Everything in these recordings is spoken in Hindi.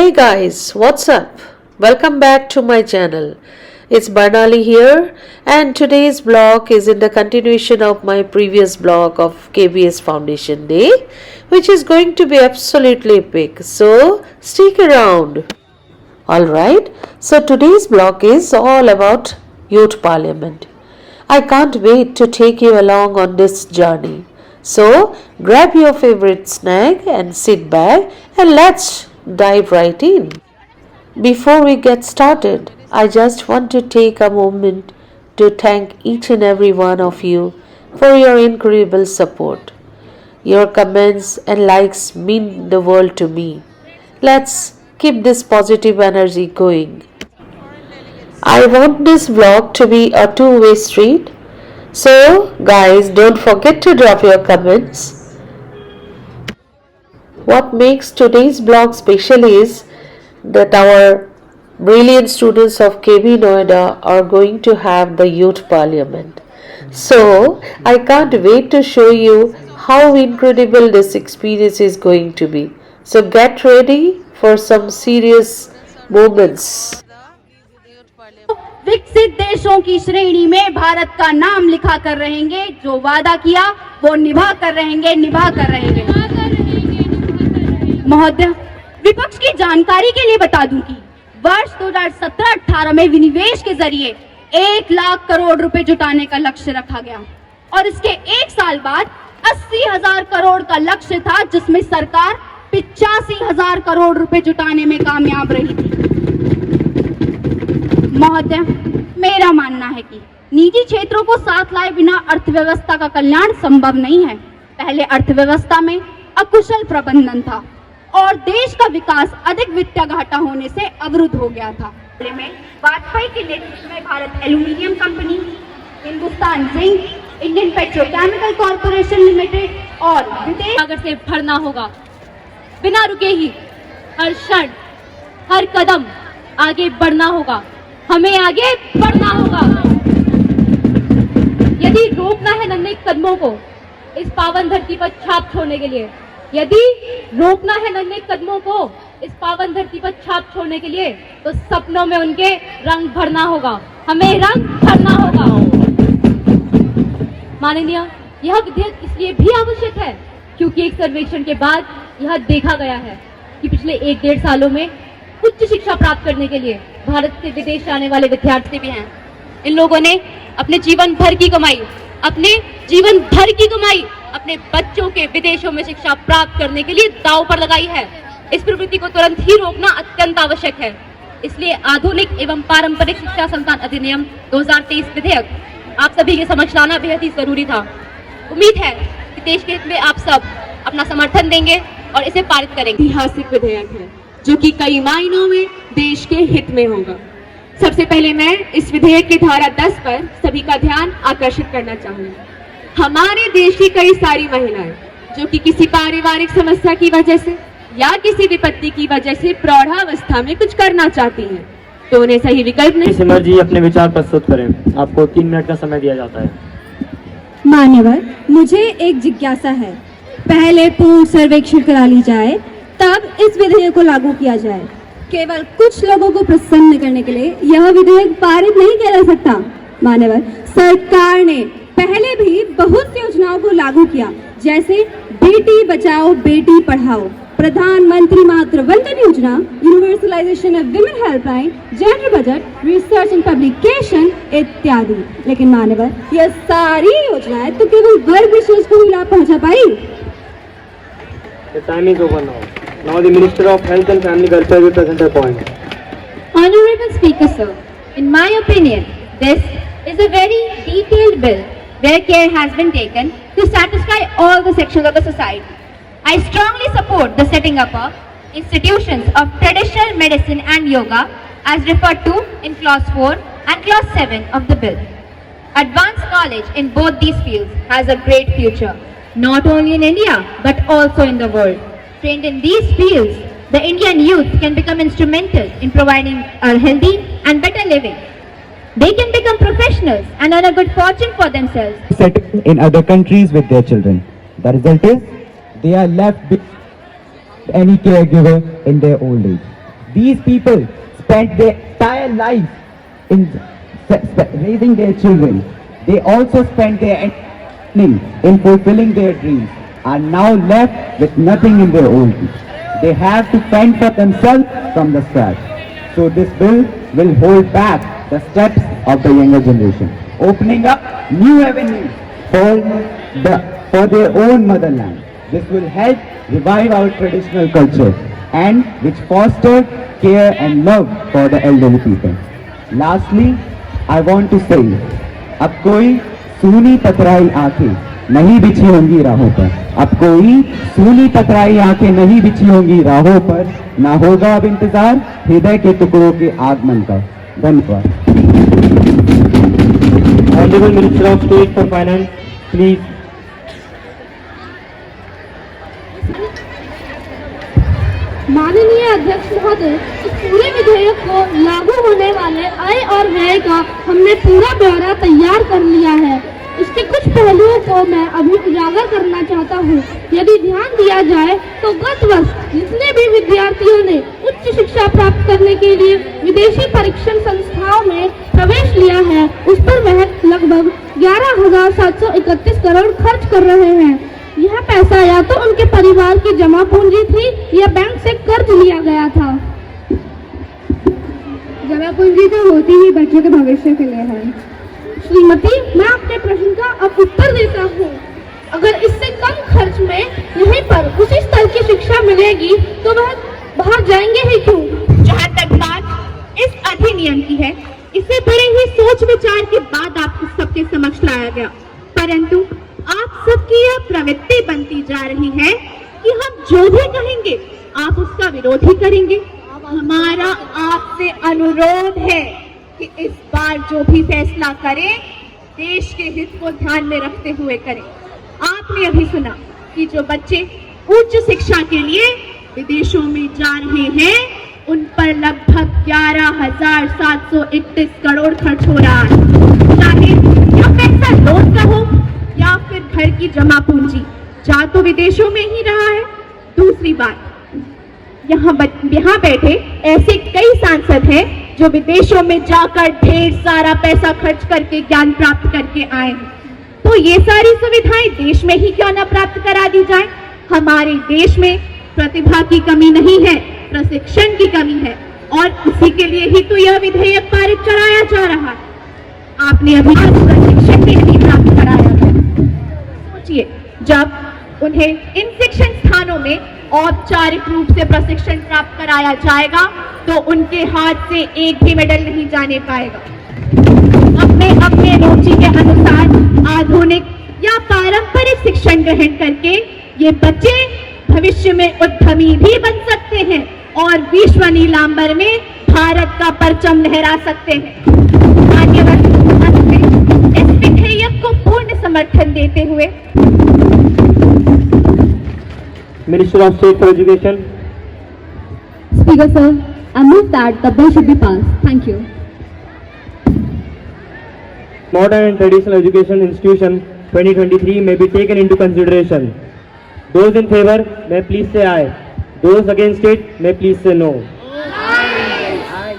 Hey guys, what's up? Welcome back to my channel. It's Barnali here, and today's blog is in the continuation of my previous blog of KBS Foundation Day, which is going to be absolutely epic. So, stick around. Alright, so today's blog is all about Youth Parliament. I can't wait to take you along on this journey. So, grab your favorite snack and sit back and let's dive right in. Before we get started, I just want to take a moment to thank each and every one of you for your incredible support. Your comments and likes mean the world to me. Let's keep this positive energy going. I want this vlog to be a two-way street. So, guys, don't forget to drop your comments. What makes today's blog special is that our brilliant students of KB Noida are going to have the Youth Parliament. So, I can't wait to show you how incredible this experience is going to be. So, get ready for some serious moments. विकसित देशों की श्रेणी में भारत का नाम लिखा कर रहेंगे। जो वादा किया वो निभा कर रहेंगे। महोदय, विपक्ष की जानकारी के लिए बता दूं कि वर्ष 2017-18 में विनिवेश के जरिए 1 लाख करोड़ रुपए जुटाने का लक्ष्य रखा गया और इसके एक साल बाद 80,000 करोड़ का लक्ष्य था, जिसमें सरकार 85,000 करोड़ रुपए जुटाने में कामयाब रही थी। महोदय, मेरा मानना है कि निजी क्षेत्रों को साथ लाए बिना अर्थव्यवस्था का कल्याण संभव नहीं है। पहले अर्थव्यवस्था में अकुशल प्रबंधन था और देश का विकास अधिक वित्तीय घाटा होने से अवरुद्ध हो गया था। में वाजपेयी के नेतृत्व में Bharat aluminium company, Hindustan zinc, Indian petrochemical corporation limited और विदेश सागर से भरना होगा। बिना रुके ही हर क्षण, हर कदम आगे बढ़ना होगा। हमें आगे बढ़ना होगा। यदि रोकना है नन्हे कदमों को इस पावन धरती पर छाप छोड़ने के लिए, यदि रोकना है नन्हे कदमों को इस पावन धरती पर छाप छोड़ने के लिए, तो सपनों में उनके रंग भरना होगा। हमें रंग भरना होगा। माननीय, यह विधेयक इसलिए भी आवश्यक है क्योंकि एक सर्वेक्षण के बाद यह देखा गया है कि पिछले 1-1.5 सालों में उच्च शिक्षा प्राप्त करने के लिए भारत से विदेश जाने वाले विद्यार्थी भी हैं। इन लोगों ने अपने जीवन भर की कमाई अपने बच्चों के विदेशों में शिक्षा प्राप्त करने के लिए दांव पर लगाई है। इस प्रवृत्ति को तुरंत ही रोकना अत्यंत आवश्यक है। इसलिए आधुनिक एवं पारंपरिक शिक्षा संस्थान अधिनियम 2023 विधेयक आप सभी के समक्ष लाना बेहद ही जरूरी था। उम्मीद है कि देश के हित में आप सब अपना समर्थन देंगे और इसे पारित करेंगे। ऐतिहासिक विधेयक है जो कि कई मायनों में देश के हित में होगा। सबसे पहले मैं इस विधेयक की धारा 10 पर सभी का ध्यान आकर्षित करना चाहूंगी। हमारे देश की कई सारी महिलाएं जो कि किसी पारिवारिक समस्या की वजह से या किसी विपत्ति की वजह से प्रौढ़ावस्था में कुछ करना चाहती हैं, तो उन्हें सही विकल्प नहीं। सिमर जी अपने विचार प्रस्तुत करें। आपको 3 मिनट का समय दिया जाता है। मान्यवर, मुझे एक जिज्ञासा है। पहले पूर्ण सर्वेक्षण करा ली जाए, तब इस विधेयक को लागू किया जाए। केवल कुछ लोगों को प्रसन्न करने के लिए यह विधेयक पारित नहीं किया जा सकता। मान्यवर, सरकार ने पहले भी बहुत सी योजनाओं को लागू किया, जैसे बेटी बचाओ बेटी पढ़ाओ, प्रधानमंत्री मातृ वंदन योजना, universalization of women helpline, gender budget, research and publication इत्यादि। लेकिन मान्यवर, यह सारी योजनाएं तो केवल वर्ग विशेष को ही लाभ पहुंचा पाई। The time is over now. Now the Minister of Health and Family Welfare will present her point. Honorable Speaker, sir, in my opinion, this is a very detailed bill where care has been taken to satisfy all the sections of the society. I strongly support the setting up of institutions of traditional medicine and yoga as referred to in Clause 4 and Clause 7 of the bill. Advanced knowledge in both these fields has a great future, not only in India but also in the world. Trained in these fields, the Indian youth can become instrumental in providing a healthy and better living. They can become professionals and earn a good fortune for themselves. Settled in other countries with their children. The result is they are left with any caregiver in their old age. These people spent their entire lives in raising their children. They also spent their in fulfilling their dreams, are now left with nothing in their own. They have to fend for themselves from the start. So this bill will hold back the steps of the younger generation, opening up new avenues for their own motherland. This will help revive our traditional culture and which foster care and love for the elderly people. Lastly, I want to say, अब कोई सूनी पतराई आंखें नहीं बिछी होंगी राहों पर, अब कोई सूनी पतराई आंखें नहीं बिछी होंगी राहों पर, ना होगा अब इंतजार हृदय के टुकड़ों के आगमन का। धन्यवाद। Honorable Minister of State for Finance, please. माननीय अध्यक्ष महोदय, इस पूरे विधेयक को लागू होने वाले आय और व्यय का हमने पूरा ब्यौरा तैयार कर लिया है। इसके कुछ पहलुओं को मैं अभी उजागर करना चाहता हूँ। यदि ध्यान दिया जाए तो गत वर्ष जितने भी विद्यार्थियों ने उच्च शिक्षा प्राप्त करने के लिए विदेशी परीक्षण संस्थाओं में प्रवेश लिया है, उस पर वह लगभग 11,731 करोड़ खर्च कर रहे हैं। यह पैसा या तो उनके परिवार की जमा पूंजी थी या बैंक से कर्ज लिया गया था। जमा पूंजी तो होती ही बच्चों के भविष्य के लिए है। श्रीमती, मैं आपके प्रश्न का अब उत्तर देता हूँ। अगर इससे कम खर्च में यहीं पर उसी स्तर की शिक्षा मिलेगी तो वह बाहर जाएंगे ही क्यों? जहाँ तक बात इस अधिनियम की है, इसे बड़े ही सोच विचार के बाद आप सबके समक्ष लाया गया, परंतु आप सबकी यह प्रवृत्ति बनती जा रही है कि हम जो भी कहेंगे आप उसका विरोध ही करेंगे। हमारा आपसे अनुरोध है कि इस बार जो भी फैसला करें देश के हित को ध्यान में रखते हुए करें। आपने अभी सुना कि जो बच्चे उच्च शिक्षा के लिए विदेशों में जा रहे हैं उन पर लगभग 11,731 करोड़ खर्च हो रहा है। चाहे यह पैसा लोन का हो या फिर घर की जमा पूंजी, जा तो विदेशों में ही रहा है। दूसरी बात, यहाँ बैठे ऐसे कई सांसद हैं जो विदेशों में जाकर ढेर सारा पैसा खर्च करके ज्ञान प्राप्त करके आए हैं, तो ये सारी सुविधाएं देश में ही क्यों ना प्राप्त करा दी जाए। हमारे देश में प्रतिभा की कमी नहीं है, प्रशिक्षण की कमी है और उसी के लिए ही तो यह विधेयक पारित कराया जा रहा है। आपने अभी तक प्रशिक्षण भी नहीं प्राप्त कराया है। सोचिए, जब उन्हें इन शिक्षण स्थानों में औपचारिक रूप से प्रशिक्षण प्राप्त कराया जाएगा तो उनके हाथ से एक भी मेडल नहीं जाने पाएगा। अपने अपने रुचि के अनुसार आधुनिक या पारंपरिक शिक्षण ग्रहण करके ये बच्चे भविष्य में उद्यमी भी बन सकते हैं और विश्व नीलांबर में भारत का परचम लहरा सकते हैं। मान्यवर, इस विधेयक को पूर्ण समर्थन देते हुए Minister of State for Education. Speaker sir, I move that the bill should be passed. Thank you. Modern and Traditional Education Institution 2023 may be taken into consideration. Those in favor may please say aye. Those against it may please say no. Aye.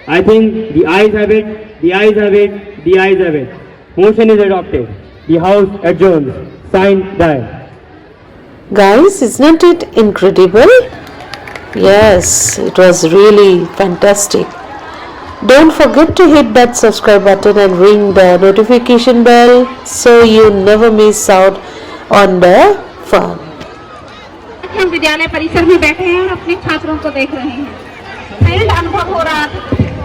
I think the ayes have it, the ayes have it, the ayes have it. Motion is adopted. The House adjourns. Signed, Die. Guys, isn't it incredible? Yes, it was really fantastic. Don't forget to hit that subscribe button and ring the notification bell so you never miss out on the fun. हम विद्यालय परिसर में बैठे हैं और अपने छात्रों को देख रहे हैं। थ्रिल्ड अनुभव हो रहा था,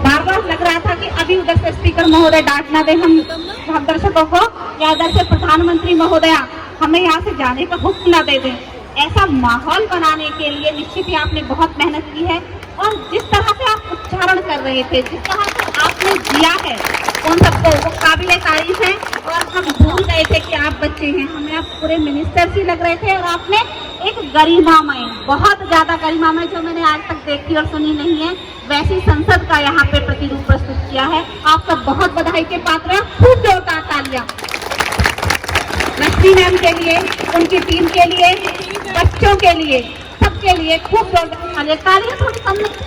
बार बार लग रहा था कि अभी उधर से स्पीकर महोदय डांट ना दे हम दर्शकों को, या उधर से प्रधानमंत्री महोदया हमें यहाँ से जाने का हुक्म ना दे दें। ऐसा माहौल बनाने के लिए निश्चित ही आपने बहुत मेहनत की है और जिस तरह से आप उच्चारण कर रहे थे, जिस तरह से आपने दिया है उन सबको, वो काबिले तारीफ है। और हम भूल गए थे कि आप बच्चे हैं, हमें आप पूरे मिनिस्टर ही लग रहे थे और आपने एक गरिमामय, बहुत ज्यादा गरिमामय जो मैंने आज तक देखी और सुनी नहीं है, वैसी संसद का यहाँ पे प्रतिरूप प्रस्तुत किया है। आप सब बहुत बधाई के पात्र हैं। खूब जोरदार तालियां लक्ष्मी मैम के लिए, उनकी टीम के लिए, बच्चों के लिए, सब के लिए खूब जोरदार तालियां, थोड़ी कम नहीं।